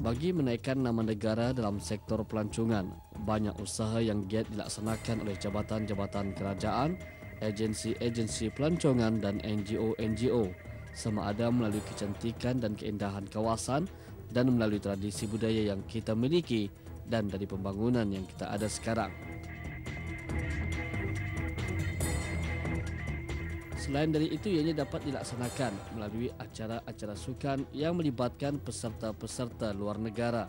Bagi menaikkan nama negara dalam sektor pelancongan, banyak usaha yang giat dilaksanakan oleh jabatan-jabatan kerajaan, agensi-agensi pelancongan dan NGO-NGO, sama ada melalui kecantikan dan keindahan kawasan dan melalui tradisi budaya yang kita miliki dan dari pembangunan yang kita ada sekarang. Selain dari itu, ianya dapat dilaksanakan melalui acara-acara sukan yang melibatkan peserta-peserta luar negara.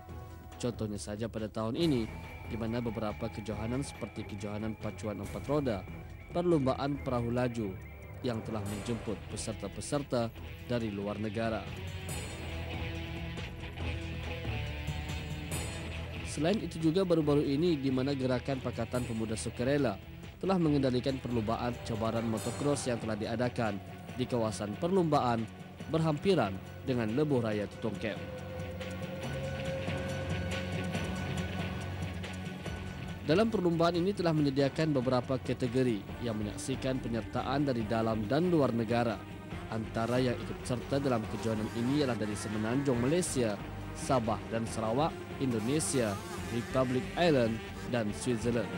Contohnya saja pada tahun ini, di mana beberapa kejohanan seperti kejohanan pacuan 4 roda, perlombaan perahu laju yang telah menjemput peserta-peserta dari luar negara. Selain itu juga baru-baru ini di mana Gerakan Pakatan Pemuda Sukarela telah mengendalikan perlombaan cabaran motocross yang telah diadakan di kawasan perlombaan berhampiran dengan Lebuh Raya Tutong Kem. Dalam perlombaan ini telah menyediakan beberapa kategori yang menyaksikan penyertaan dari dalam dan luar negara. Antara yang ikut serta dalam kejohanan ini ialah dari Semenanjung Malaysia, Sabah dan Sarawak, Indonesia, Republic Island dan Switzerland.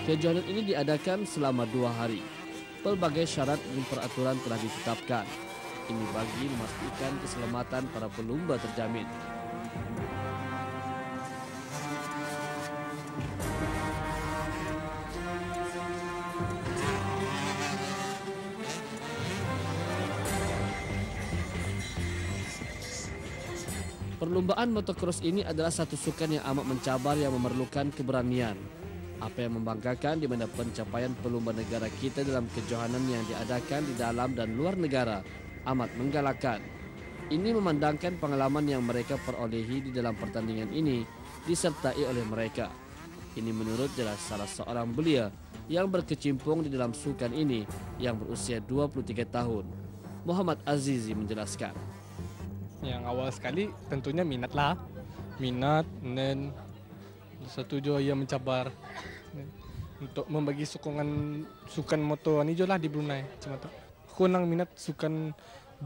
Kejohanan ini diadakan selama 2 hari. Pelbagai syarat dan peraturan telah ditetapkan. Ini bagi memastikan keselamatan para pelumba terjamin. Perlombaan motocross ini adalah satu sukan yang amat mencabar yang memerlukan keberanian. Apa yang membanggakan di mana pencapaian pelumba negara kita dalam kejohanan yang diadakan di dalam dan luar negara amat menggalakkan. Ini memandangkan pengalaman yang mereka perolehi di dalam pertandingan ini disertai oleh mereka. Ini menurut jelas salah seorang belia yang berkecimpung di dalam sukan ini yang berusia 23 tahun. Muhammad Azizi menjelaskan. Yang awal sekali tentunya minat lah. Minat dan satu juga yang mencabar untuk membagi sokongan sukan motor ni je lah di Brunei macam tu. Aku nang minat sukan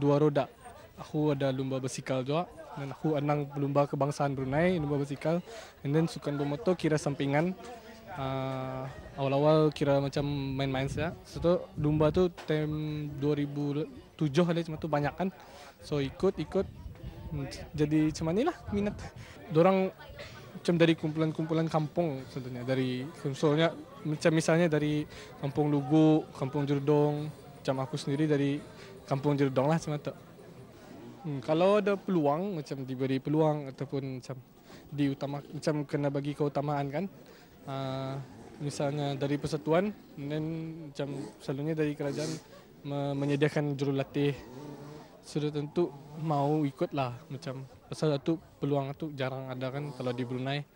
2 roda. Aku ada lumba bersikal juga dan aku anang lumba kebangsaan Brunei, lumba bersikal. And then sukan bermotor kira sampingan. Awal-awal kira macam main-main saja. So lumba tu tahun 2007 ada macam tu banyak kan. So ikut jadi macam manilah minat. Dorang macam dari kumpulan-kumpulan kampung contohnya dari soalnya macam misalnya dari Kampung Lugu, Kampung Jerdong, macam aku sendiri dari Kampung Jerdong lah macam tu. Kalau ada peluang macam diberi peluang ataupun macam macam kena bagi keutamaan kan. Misalnya dari persatuan dan macam selalunya dari kerajaan menyediakan jurulatih. Sudah tentu mau ikutlah macam pasal itu peluang itu jarang ada kan kalau di Brunei.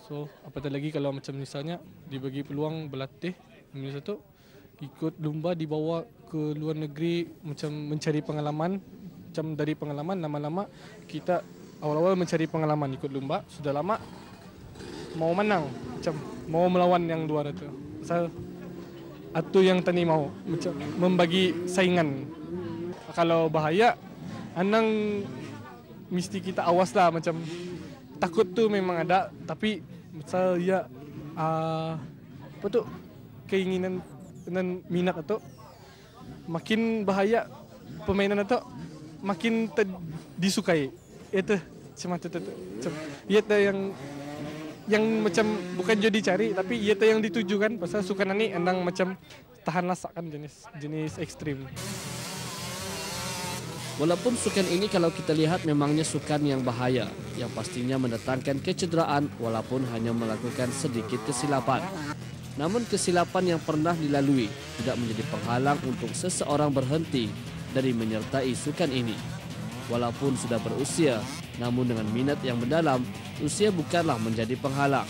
So apatah lagi kalau macam misalnya dibagi peluang berlatih, misalnya tu ikut lumba dibawa ke luar negeri macam mencari pengalaman. Macam dari pengalaman lama-lama kita awal-awal mencari pengalaman ikut lumba, sudah lama mau menang macam mau melawan yang luar itu. Pasal itu yang tani mau macam membagi saingan. Kalau bahaya, anang mesti kita awas lah macam takut tu memang ada, tapi misal ya apa tu keinginan dan minat itu makin bahaya permainan itu makin disukai. Itu cuma itu ia yang macam bukan jadi cari tapi ia yang ditujukan pasal sukan ini andang macam tahan lasak kan jenis ekstrim. Walaupun sukan ini kalau kita lihat memangnya sukan yang bahaya, yang pastinya mendatangkan kecederaan walaupun hanya melakukan sedikit kesilapan. Namun kesilapan yang pernah dilalui tidak menjadi penghalang untuk seseorang berhenti dari menyertai sukan ini. Walaupun sudah berusia, namun dengan minat yang mendalam, usia bukanlah menjadi penghalang.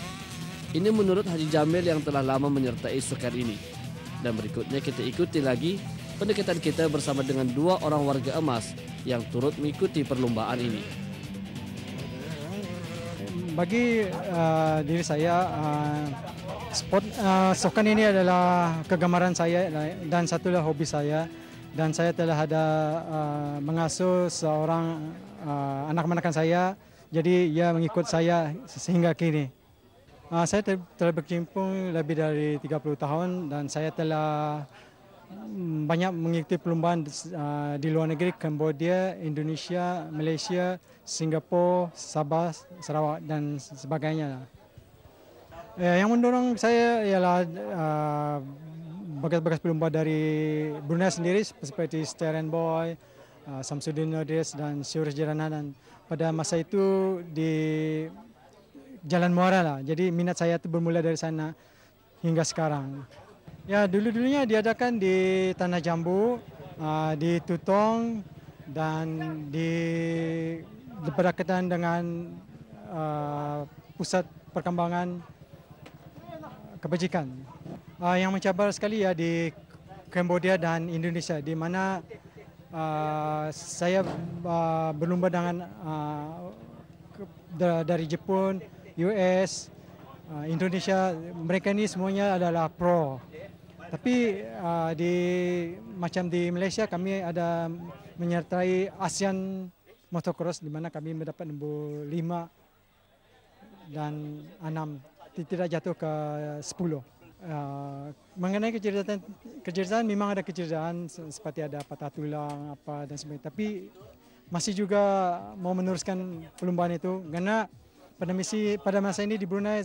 Ini menurut Haji Jamil yang telah lama menyertai sukan ini. Dan berikutnya kita ikuti lagi pendekatan kita bersama dengan 2 orang warga emas yang turut mengikuti perlombaan ini. bagi diri saya, sukan ini adalah kegemaran saya dan satulah hobi saya. Dan saya telah ada mengasuh seorang anak manakan saya, jadi ia mengikut saya sehingga kini. Saya telah berkecimpung lebih dari 30 tahun dan saya telah banyak mengikuti perlombaan di luar negeri, Cambodia, Indonesia, Malaysia, Singapura, Sabah, Sarawak dan sebagainya. Yang mendorong saya ialah bekas-bekas pelomba dari Brunei sendiri seperti Steren Boy, Samsudin Nordis dan Syurus Jirana, dan pada masa itu di Jalan Muara lah. Jadi minat saya itu bermula dari sana hingga sekarang. Ya, dulunya diadakan di Tanah Jambu, di Tutong dan berdekatan dengan pusat perkembangan kebajikan. Yang mencabar sekali ya di Cambodia dan Indonesia, di mana saya berlomba dengan dari Jepun, US, Indonesia. Mereka ini semuanya adalah pro. Tapi di Malaysia kami ada menyertai ASEAN Motocross, di mana kami mendapat nombor 5 dan 6, tidak jatuh ke 10. Mengenai kecerdasan memang ada kecerdasan seperti ada patah tulang apa dan sebagainya. Tapi masih juga mau meneruskan perlombaan itu karena pada masa ini di Brunei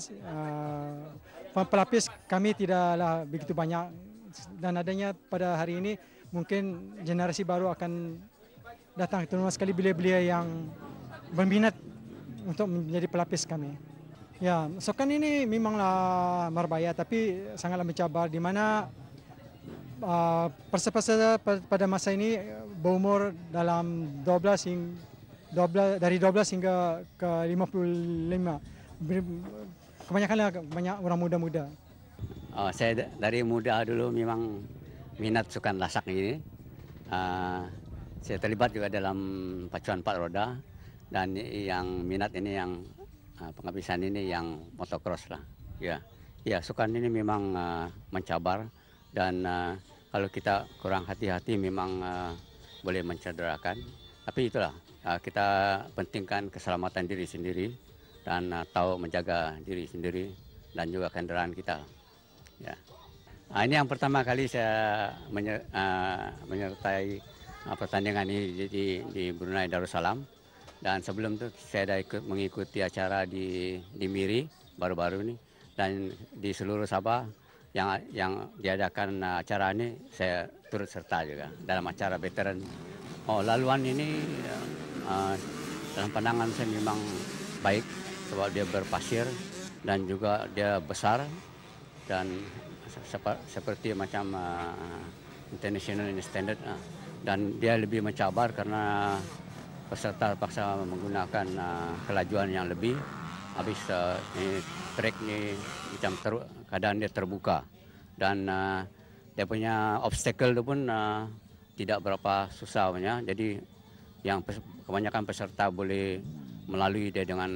pelapis kami tidaklah begitu banyak, dan adanya pada hari ini mungkin generasi baru akan datang, terutama sekali belia-belia yang berminat untuk menjadi pelapis kami. Ya, sukan ini memanglah marbaya tapi sangatlah mencabar, di mana peserta pada masa ini berumur dalam 12 hingga ke 55. Kebanyakanlah banyak orang muda-muda. Saya dari muda dulu memang minat sukan lasak ini. Saya terlibat juga dalam pacuan 4 roda, dan yang minat ini yang penghabisan ini yang motocross lah. Ya, sukan ini memang mencabar, dan kalau kita kurang hati-hati memang boleh mencederakan. Tapi itulah, kita pentingkan keselamatan diri sendiri dan tahu menjaga diri sendiri dan juga kendaraan kita. Ya. Ini yang pertama kali saya menyertai pertandingan ini di Brunei Darussalam, dan sebelum itu saya dah mengikuti acara di Miri baru-baru ini, dan di seluruh Sabah yang diadakan acara ini saya turut serta juga dalam acara veteran. Laluan ini dalam pandangan saya memang baik sebab dia berpasir dan juga dia besar dan seperti macam international standard, dan dia lebih mencabar karena peserta terpaksa menggunakan kelajuan yang lebih. Habis trek ni macam keadaan dia terbuka, dan dia punya obstacle tu pun tidak berapa susah punya. Jadi yang kebanyakan peserta boleh melalui dia dengan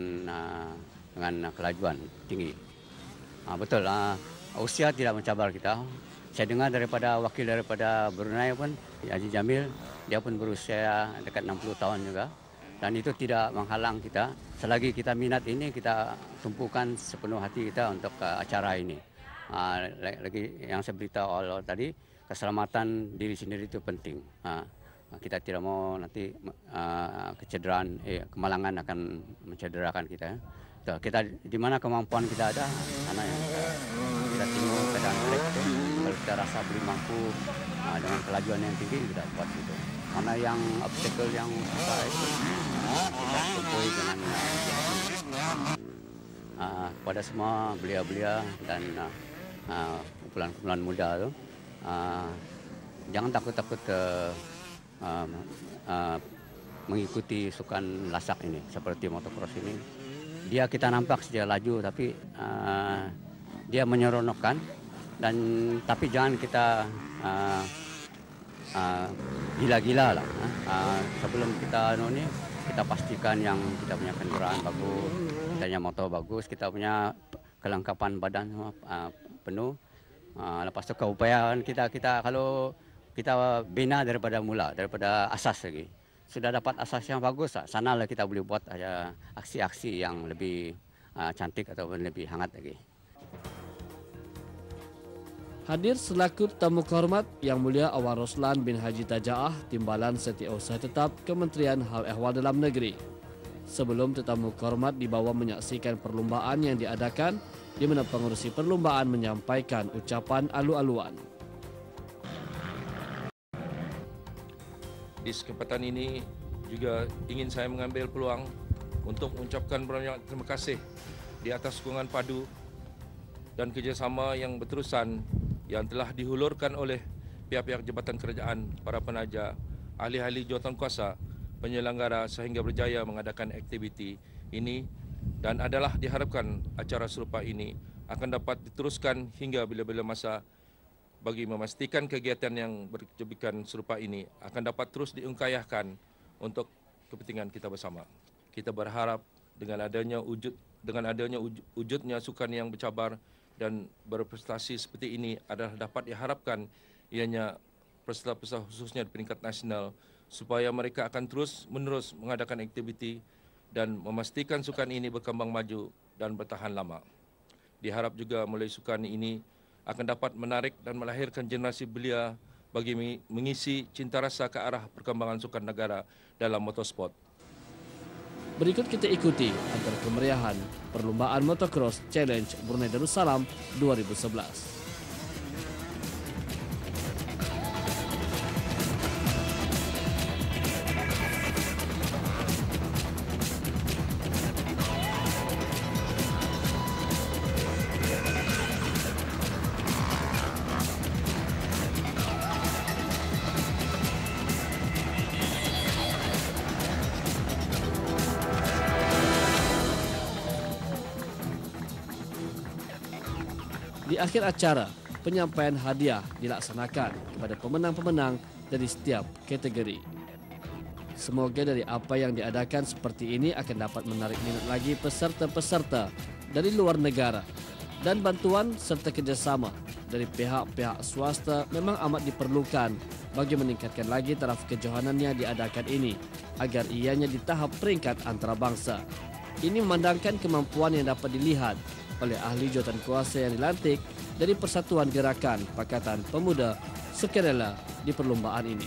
kelajuan tinggi. Betul, usia tidak mencabar kita. Saya dengar wakil daripada Brunei pun, Haji Jamil, dia pun berusia dekat 60 tahun juga. Dan itu tidak menghalang kita. Selagi kita minat ini, kita tumpukan sepenuh hati kita untuk acara ini. Lagi yang saya beritahu awal tadi, keselamatan diri sendiri itu penting. Kita tidak mau nanti kecederaan, kemalangan akan mencederakan kita. Kita di mana kemampuan kita ada, karena kita tengok keadaan trek itu. Kalau kita rasa belum mampu dengan kelajuan yang tinggi, kita buat itu. Mana yang obstacle yang susah itu kita tumpui dengan kepada semua belia-belia dan kumpulan-kumpulan muda itu, jangan takut-takut mengikuti sukan lasak ini seperti motocross ini. Dia kita nampak saja laju, tapi dia menyeronokkan, dan tapi jangan kita gila-gila lah. Sebelum kita kita pastikan yang kita punya kendaraan bagus, Katanya motor bagus, kita punya kelengkapan badan semua penuh. Lepas tu keupayaan kita kalau kita bina daripada mula, daripada asas lagi. Sudah dapat asas yang bagus, sanalah kita boleh buat aksi-aksi yang lebih cantik atau lebih hangat lagi. Hadir selaku tamu kehormat Yang Mulia Awang Roslan bin Haji Tajaah, Timbalan Setiausaha Tetap Kementerian Hal Ehwal Dalam Negeri. Sebelum tetamu kehormat dibawa menyaksikan perlombaan yang diadakan, di mana pengurusi perlombaan menyampaikan ucapan alu-aluan. Di kesempatan ini juga ingin saya mengambil peluang untuk mengucapkan banyak terima kasih di atas sokongan padu dan kerjasama yang berterusan yang telah dihulurkan oleh pihak-pihak Jabatan Kerajaan, para penaja, ahli-ahli jawatankuasa, penyelenggara sehingga berjaya mengadakan aktiviti ini, dan adalah diharapkan acara serupa ini akan dapat diteruskan hingga bila-bila masa bagi memastikan kegiatan yang berkecubikan serupa ini akan dapat terus diungkayahkan untuk kepentingan kita bersama. Kita berharap dengan adanya wujudnya sukan yang bercabar dan berprestasi seperti ini adalah dapat diharapkan ianya peserta-peserta khususnya di peringkat nasional supaya mereka akan terus-menerus mengadakan aktiviti dan memastikan sukan ini berkembang maju dan bertahan lama. Diharap juga melalui sukan ini akan dapat menarik dan melahirkan generasi belia bagi mengisi cinta rasa ke arah perkembangan sukan negara dalam motorsport. Berikut kita ikuti antara kemeriahan Perlombaan Motocross Challenge Brunei Darussalam 2011. Di akhir acara, penyampaian hadiah dilaksanakan kepada pemenang-pemenang dari setiap kategori. Semoga dari apa yang diadakan seperti ini akan dapat menarik minat lagi peserta-peserta dari luar negara, dan bantuan serta kerjasama dari pihak-pihak swasta memang amat diperlukan bagi meningkatkan lagi taraf kejohanan yang diadakan ini agar ianya di tahap peringkat antarabangsa. Ini memandangkan kemampuan yang dapat dilihat oleh ahli jawatankuasa yang dilantik dari Persatuan Gerakan Pakatan Pemuda sukarela di perlombaan ini.